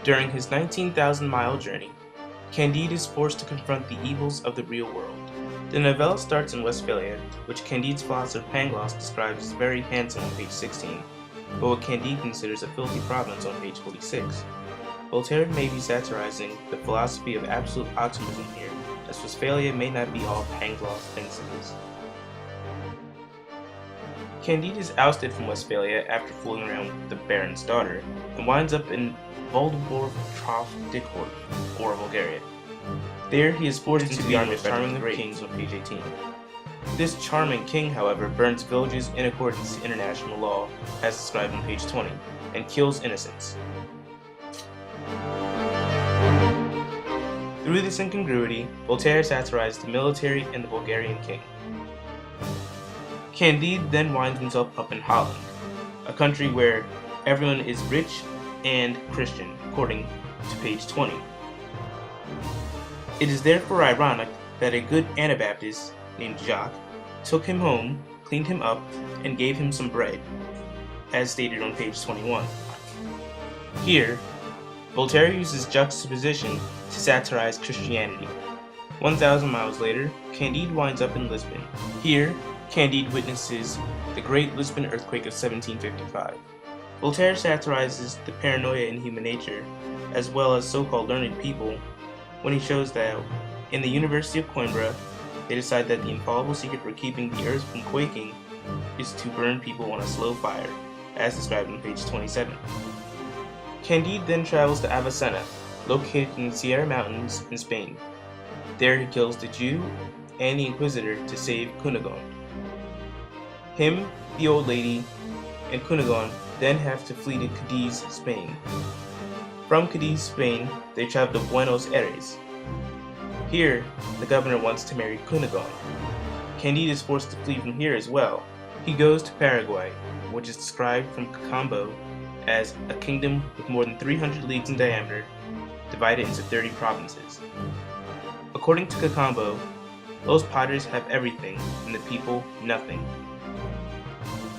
During his 19,000-mile journey, Candide is forced to confront the evils of the real world. The novella starts in Westphalia, which Candide's philosopher Pangloss describes as very handsome on page 16, but what Candide considers a filthy province on page 46. Voltaire may be satirizing the philosophy of absolute optimism here, as Westphalia may not be all Pangloss thinks it is. Candide is ousted from Westphalia after fooling around with the Baron's daughter, and winds up in Waldorf Trof Dickhorf, or Bulgaria. There he is forced into the army of charming kings on page 18. This charming king, however, burns villages in accordance to international law, as described on page 20, and kills innocents. Through this incongruity, Voltaire satirized the military and the Bulgarian king. Candide then winds himself up in Holland, a country where everyone is rich and Christian, according to page 20. It is therefore ironic that a good Anabaptist named Jacques took him home, cleaned him up, and gave him some bread, as stated on page 21. Here, Voltaire uses juxtaposition to satirize Christianity. 1,000 miles later, Candide winds up in Lisbon. Here, Candide witnesses the Great Lisbon Earthquake of 1755. Voltaire satirizes the paranoia in human nature, as well as so-called learned people, when he shows that in the University of Coimbra, they decide that the infallible secret for keeping the earth from quaking is to burn people on a slow fire, as described on page 27. Candide then travels to Avicenna, located in the Sierra Mountains in Spain. There he kills the Jew and the Inquisitor to save Cunegonde. Him, the old lady, and Cunegonde then have to flee to Cadiz, Spain. From Cadiz, Spain, they travel to Buenos Aires. Here, the governor wants to marry Cunegonde. Candide is forced to flee from here as well. He goes to Paraguay, which is described from Cacambo as a kingdom with more than 300 leagues in diameter, divided into 30 provinces. According to Cacambo, Los Padres have everything and the people nothing.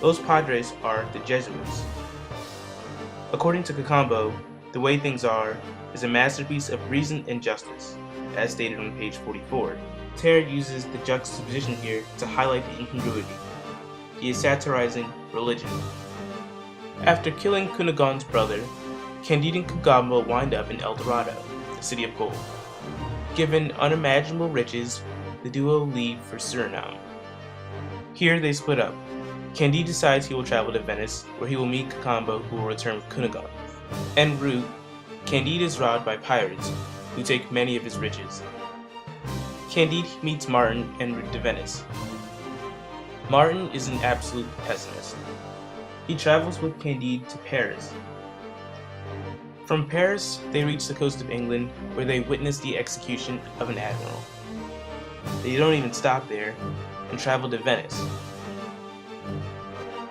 Los Padres are the Jesuits. According to Cacambo, the way things are is a masterpiece of reason and justice, as stated on page 44. Voltaire uses the juxtaposition here to highlight the incongruity. He is satirizing religion. After killing Cunegonde's brother, Candide and Cacambo wind up in El Dorado, the city of gold. Given unimaginable riches, the duo leave for Suriname. Here they split up. Candide decides he will travel to Venice, where he will meet Cacambo, who will return with Cunegonde. En route, Candide is robbed by pirates, who take many of his riches. Candide meets Martin en route to Venice. Martin is an absolute pessimist. He travels with Candide to Paris. From Paris, they reach the coast of England, where they witness the execution of an admiral. They don't even stop there, and travel to Venice.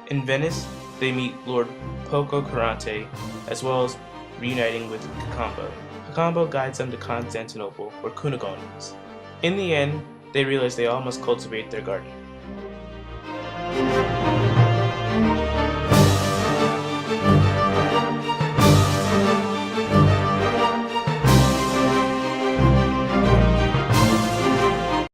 In Venice, they meet Lord Pococurante, as well as reuniting with Cacambo. Cacambo guides them to Constantinople, where Cunegonde is. In the end, they realize they all must cultivate their garden.